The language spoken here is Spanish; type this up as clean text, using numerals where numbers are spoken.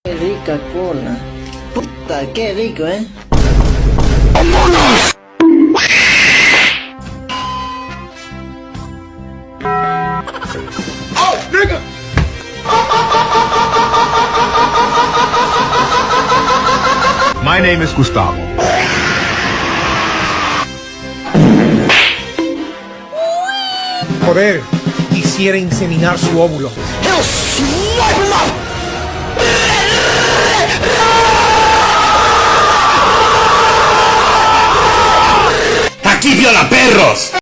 Qué rica cola. Puta, qué rico, ¡Vámonos! ¡Oh, nigga! My name is Gustavo. Joder, quisiera inseminar su óvulo. ¡Dios!